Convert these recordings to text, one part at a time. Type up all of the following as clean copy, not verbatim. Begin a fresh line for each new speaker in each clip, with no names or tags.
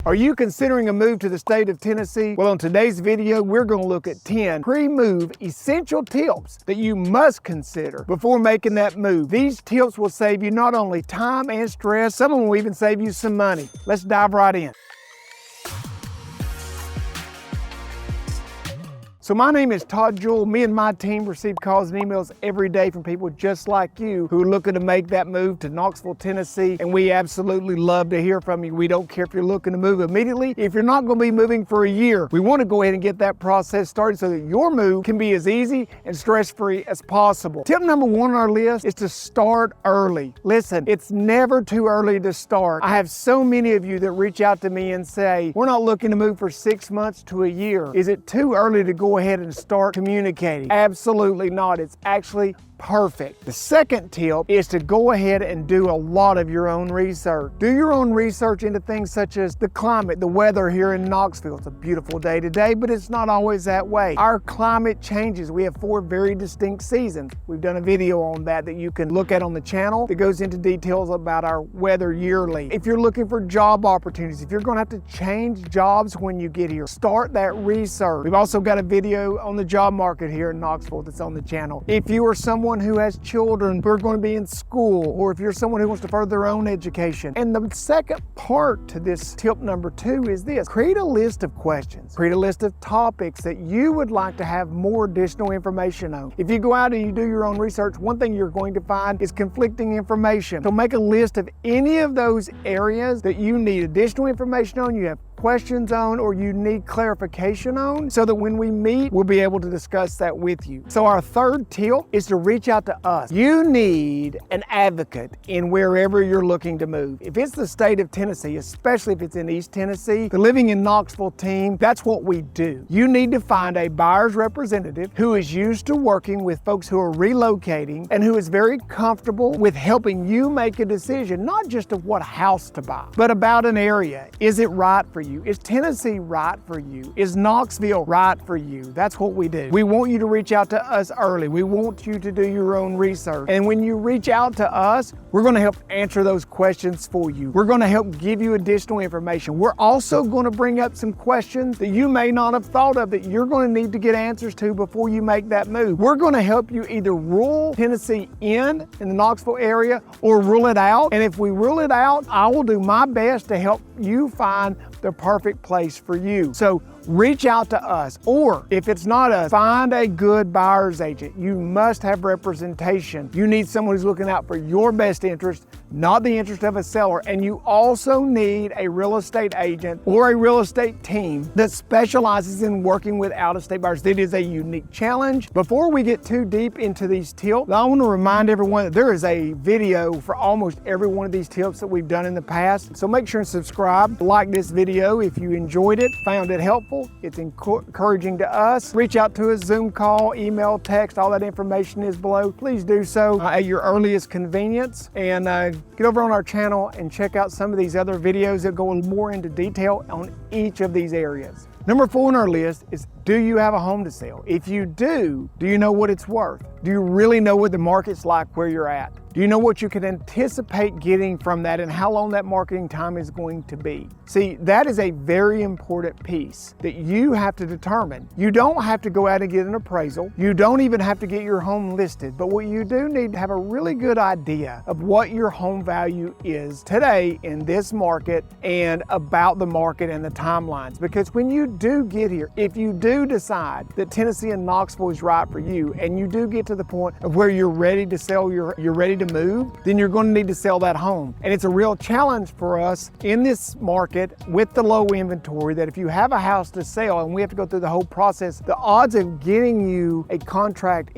Are you considering a move to the state of Tennessee? Well, in today's video, we're going to look at 10 pre-move essential tips that you must consider before making that move. These tips will save you not only time and stress, some of them will even save you some money. Let's dive right in. So my name is Todd Jewell. Me and my team receive calls and emails every day from people just like you who are looking to make that move to Knoxville, Tennessee, and we absolutely love to hear from you. We don't care if you're looking to move immediately. If you're not going to be moving for a year, we want to go ahead and get that process started so that your move can be as easy and stress-free as possible. Tip number one on our list is to start early. Listen, it's never too early to start. I have so many of you that reach out to me and say, we're not looking to move for 6 months to a year. Is it too early to go ahead and start communicating? Absolutely not. It's actually perfect. The second tip is to go ahead and do a lot of your own research. Do your own research into things such as the climate, the weather here in Knoxville. It's a beautiful day today, but it's not always that way. Our climate changes. We have 4 very distinct seasons. We've done a video on that you can look at on the channel that goes into details about our weather yearly. If you're looking for job opportunities, if you're going to have to change jobs when you get here, start that research. We've also got a video on the job market here in Knoxville that's on the channel. If you are someone who has children who are going to be in school, or if you're someone who wants to further their own education. And the second part to this tip number 2 is this: create a list of questions, create a list of topics that you would like to have more additional information on. If you go out and you do your own research, one thing you're going to find is conflicting information. So make a list of any of those areas that you need additional information on, you have questions on, or you need clarification on, so that when we meet, we'll be able to discuss that with you. So our third tip is to reach out to us. You need an advocate in wherever you're looking to move. If it's the state of Tennessee, especially if it's in East Tennessee, the Living in Knoxville team, that's what we do. You need to find a buyer's representative who is used to working with folks who are relocating and who is very comfortable with helping you make a decision, not just of what house to buy, but about an area. Is it right for you? Is Tennessee right for you? Is Knoxville right for you? That's what we do. We want you to reach out to us early. We want you to do your own research. And when you reach out to us, we're going to help answer those questions for you. We're going to help give you additional information. We're also going to bring up some questions that you may not have thought of that you're going to need to get answers to before you make that move. We're going to help you either rule Tennessee in the Knoxville area or rule it out. And if we rule it out, I will do my best to help you find the perfect place for you. So reach out to us, or if it's not us, find a good buyer's agent. You must have representation. You need someone who's looking out for your best interest, not the interest of a seller. And you also need a real estate agent or a real estate team that specializes in working with out-of-state buyers. It is a unique challenge. Before we get too deep into these tips, I want to remind everyone that there is a video for almost every one of these tips that we've done in the past. So make sure and subscribe, like this video if you enjoyed it, found it helpful. It's encouraging to us. Reach out to us, Zoom call, email, text, all that information is below. Please do so at your earliest convenience, and get over on our channel and check out some of these other videos that go more into detail on each of these areas. Number 4 on our list is, do you have a home to sell? If you do you know what it's worth? Do you really know what the market's like where you're at? Do you know what you can anticipate getting from that and how long that marketing time is going to be? See, that is a very important piece that you have to determine. You don't have to go out and get an appraisal. You don't even have to get your home listed, but what you do need to have a really good idea of what your home value is today in this market and about the market and the timelines. Because when you do get here, if you do decide that Tennessee and Knoxville is right for you, and you do get to the point of where you're ready to sell, you're ready to move, then you're going to need to sell that home. And it's a real challenge for us in this market with the low inventory that if you have a house to sell and we have to go through the whole process, the odds of getting you a contract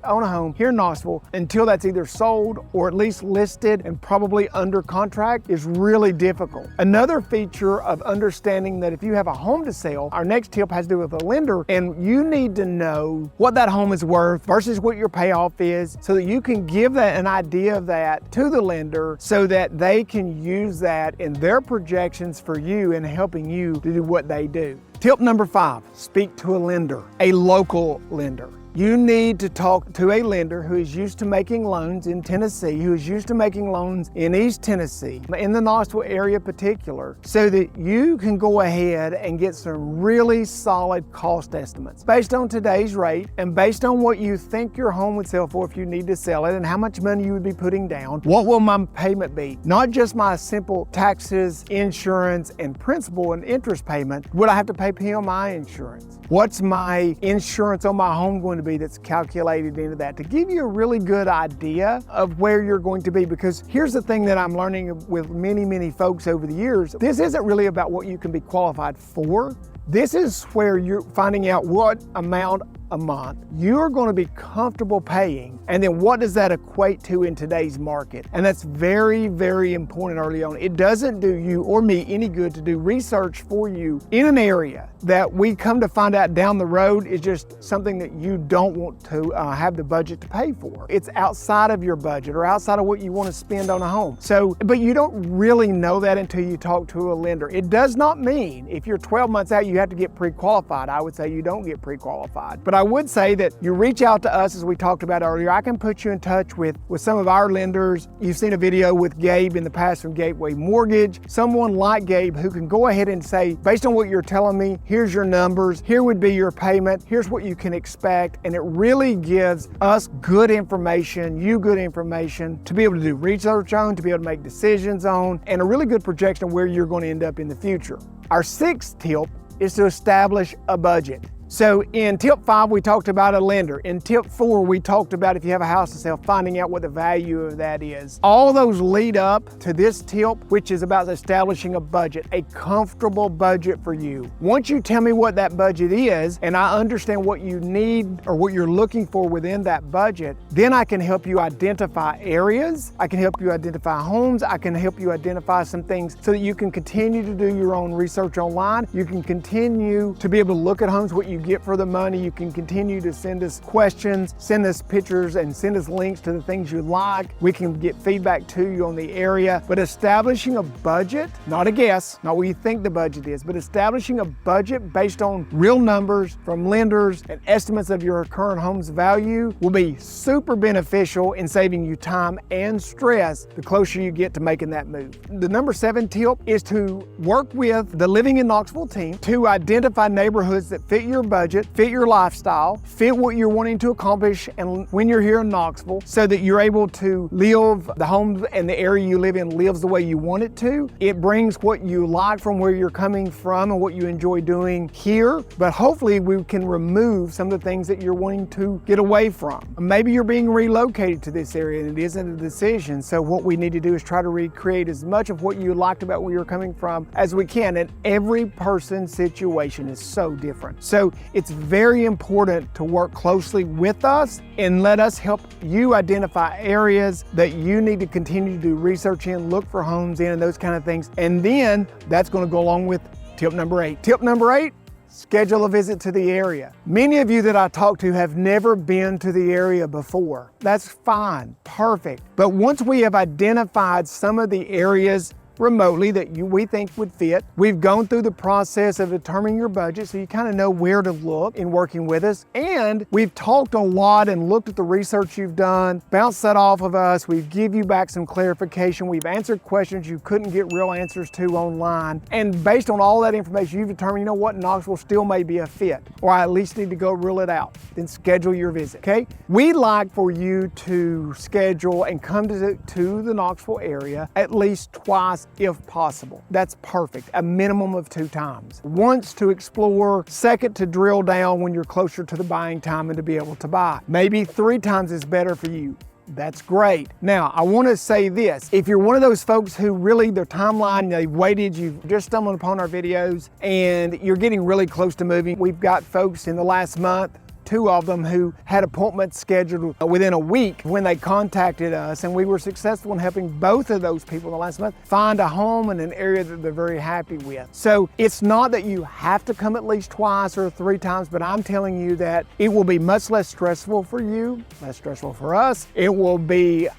on a home here in Knoxville until that's either sold or at least listed and probably under contract is really difficult. Another feature of understanding that if you have a home to sale, our next tip has to do with a lender, and you need to know what that home is worth versus what your payoff is so that you can give that an idea of that to the lender so that they can use that in their projections for you and helping you to do what they do. Tip number 5, speak to a lender, a local lender. You need to talk to a lender who is used to making loans in Tennessee, who is used to making loans in East Tennessee, in the Knoxville area in particular, so that you can go ahead and get some really solid cost estimates based on today's rate and based on what you think your home would sell for if you need to sell it and how much money you would be putting down. What will my payment be? Not just my simple taxes, insurance, and principal and interest payment. Would I have to pay PMI insurance? What's my insurance on my home going to be that's calculated into that, to give you a really good idea of where you're going to be? Because here's the thing that I'm learning with many folks over the years. This isn't really about what you can be qualified for. This is where you're finding out what amount a month you're going to be comfortable paying, and then what does that equate to in today's market. And that's very important early on. It doesn't do you or me any good to do research for you in an area that we come to find out down the road is just something that you don't want to have the budget to pay for. It's outside of your budget or outside of what you want to spend on a home. So, but you don't really know that until you talk to a lender. It does not mean if you're 12 months out you have to get pre-qualified. I would say you don't get pre-qualified. But I would say that you reach out to us, as we talked about earlier. I can put you in touch with some of our lenders. You've seen a video with Gabe in the past from Gateway Mortgage. Someone like Gabe who can go ahead and say, based on what you're telling me, here's your numbers, here would be your payment, here's what you can expect. And it really gives us good information, you good information to be able to do research on, to be able to make decisions on, and a really good projection of where you're going to end up in the future. Our sixth tip is to establish a budget. So in tip 5, we talked about a lender. In tip 4, we talked about if you have a house to sell, finding out what the value of that is. All those lead up to this tip, which is about establishing a budget, a comfortable budget for you. Once you tell me what that budget is, and I understand what you need or what you're looking for within that budget, then I can help you identify areas, I can help you identify homes, I can help you identify some things so that you can continue to do your own research online. You can continue to be able to look at homes, what you get for the money. You can continue to send us questions, send us pictures, and send us links to the things you like. We can get feedback to you on the area. But establishing a budget, not a guess, not what you think the budget is, but establishing a budget based on real numbers from lenders and estimates of your current home's value will be super beneficial in saving you time and stress the closer you get to making that move. The number 7 tip is to work with the Living in Knoxville team to identify neighborhoods that fit your budget, fit your lifestyle, fit what you're wanting to accomplish and when you're here in Knoxville, so that you're able to live the home and the area you live in lives the way you want it to. It brings what you like from where you're coming from and what you enjoy doing here, but hopefully we can remove some of the things that you're wanting to get away from. Maybe you're being relocated to this area and it isn't a decision, so what we need to do is try to recreate as much of what you liked about where you're coming from as we can, and every person's situation is so different. So it's very important to work closely with us and let us help you identify areas that you need to continue to do research in, look for homes in, and those kind of things. And then that's going to go along with tip number 8. Tip number 8, schedule a visit to the area. Many of you that I talk to have never been to the area before. That's fine, perfect. But once we have identified some of the areas remotely that we think would fit. We've gone through the process of determining your budget, so you kind of know where to look in working with us. And we've talked a lot and looked at the research you've done, bounced that off of us. We give you back some clarification. We've answered questions you couldn't get real answers to online. And based on all that information, you've determined, you know what, Knoxville still may be a fit, or I at least need to go rule it out. Then schedule your visit, okay? We'd like for you to schedule and come to the Knoxville area at least twice if possible. That's perfect, a minimum of 2 times. Once to explore, second to drill down when you're closer to the buying time and to be able to buy. Maybe 3 times is better for you. That's great. Now, I want to say this. If you're one of those folks who really, their timeline, they've waited, you've just stumbled upon our videos and you're getting really close to moving. We've got folks in the last month, 2 of them who had appointments scheduled within a week when they contacted us, and we were successful in helping both of those people in the last month find a home in an area that they're very happy with. So it's not that you have to come at least twice or 3 times, but I'm telling you that it will be much less stressful for you, less stressful for us. It will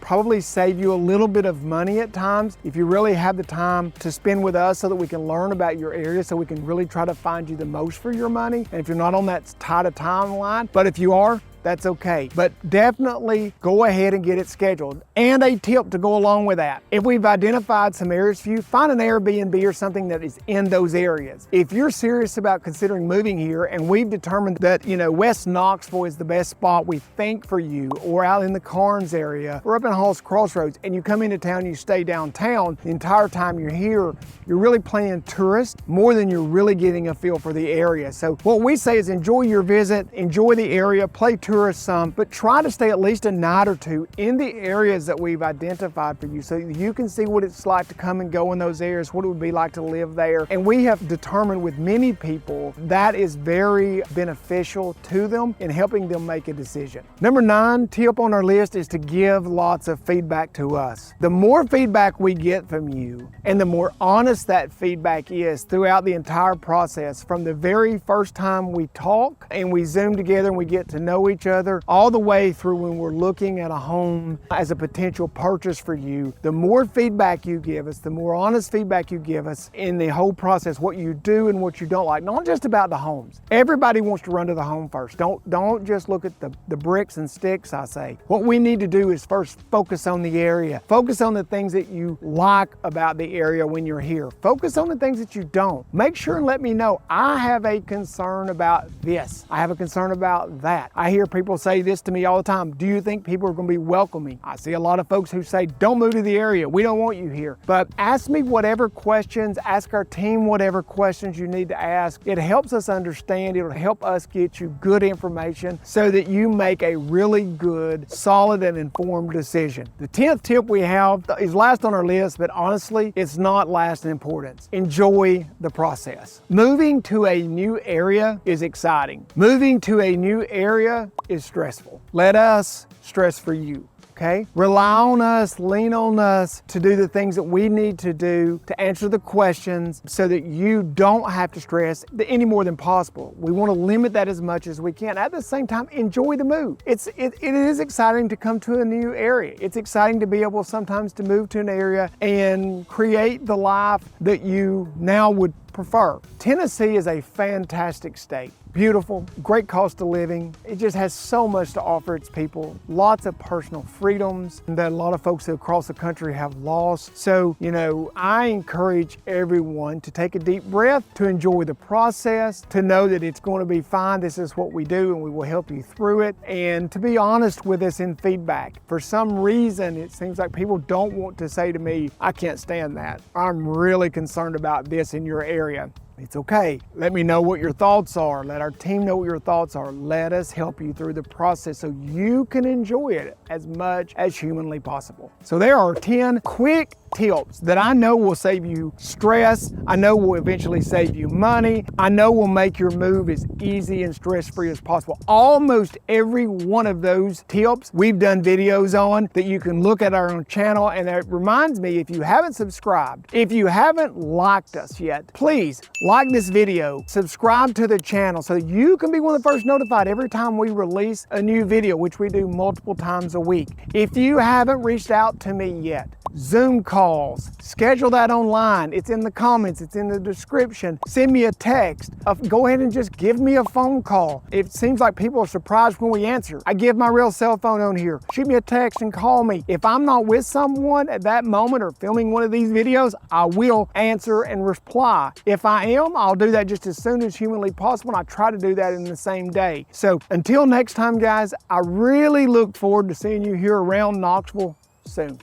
probably save you a little bit of money at times if you really have the time to spend with us so that we can learn about your area, so we can really try to find you the most for your money. And if you're not on that tight a timeline, but if you are, that's okay. But definitely go ahead and get it scheduled. And a tip to go along with that. If we've identified some areas for you, find an Airbnb or something that is in those areas. If you're serious about considering moving here and we've determined that, West Knoxville is the best spot we think for you, or out in the Carnes area, or up in Hall's Crossroads, and you come into town, you stay downtown, the entire time you're here, you're really playing tourist more than you're really getting a feel for the area. So what we say is enjoy your visit, enjoy the area, play tourist some, but try to stay at least a night or two in the areas that we've identified for you so you can see what it's like to come and go in those areas, what it would be like to live there. And we have determined with many people that is very beneficial to them in helping them make a decision. Number 9 tip on our list is to give lots of feedback to us. The more feedback we get from you and the more honest that feedback is throughout the entire process, from the very first time we talk and we Zoom together and we get to know each other, all the way through when we're looking at a home as a potential purchase for you, the more feedback you give us, the more honest feedback you give us in the whole process, what you do and what you don't like, not just about the homes. Everybody wants to run to the home first. Don't just look at the bricks and sticks, I say. What we need to do is first focus on the area. Focus on the things that you like about the area when you're here. Focus on the things that you don't. Make sure and let me know, I have a concern about this. I have a concern about that. I hear people say this to me all the time. Do you think people are going to be welcoming? I see a lot of folks who say, don't move to the area. We don't want you here. But ask me whatever questions, ask our team whatever questions you need to ask. It helps us understand. It'll help us get you good information so that you make a really good, solid, and informed decision. The 10th tip we have is last on our list, but honestly, it's not last in importance. Enjoy the process. Moving to a new area is exciting. Moving to a new area is stressful. Let us stress for you. Okay? Rely on us, lean on us to do the things that we need to do to answer the questions so that you don't have to stress any more than possible. We want to limit that as much as we can. At the same time, enjoy the move. It is exciting to come to a new area. It's exciting to be able sometimes to move to an area and create the life that you now would prefer. Tennessee is a fantastic state. Beautiful, great cost of living. It just has so much to offer its people. Lots of personal freedoms that a lot of folks across the country have lost. So, I encourage everyone to take a deep breath, to enjoy the process, to know that it's going to be fine. This is what we do and we will help you through it. And to be honest with us in feedback. For some reason, it seems like people don't want to say to me, I can't stand that. I'm really concerned about this in your area. It's okay. Let me know what your thoughts are. Let our team know what your thoughts are. Let us help you through the process so you can enjoy it as much as humanly possible. So there are 10 quick tips that I know will save you stress. I know will eventually save you money. I know will make your move as easy and stress-free as possible. Almost every one of those tips we've done videos on that you can look at our own channel. And that reminds me, if you haven't subscribed, if you haven't liked us yet, please like this video, subscribe to the channel so you can be one of the first notified every time we release a new video, which we do multiple times a week. If you haven't reached out to me yet, Zoom calls, schedule that online. It's in the comments, it's in the description. Send me a text. Go ahead and just give me a phone call. It seems like people are surprised when we answer. I give my real cell phone on here. Shoot me a text and call me. If I'm not with someone at that moment or filming one of these videos, I will answer and reply. If I am, I'll do that just as soon as humanly possible, and I try to do that in the same day. So until next time, guys, I really look forward to seeing you here around Knoxville soon.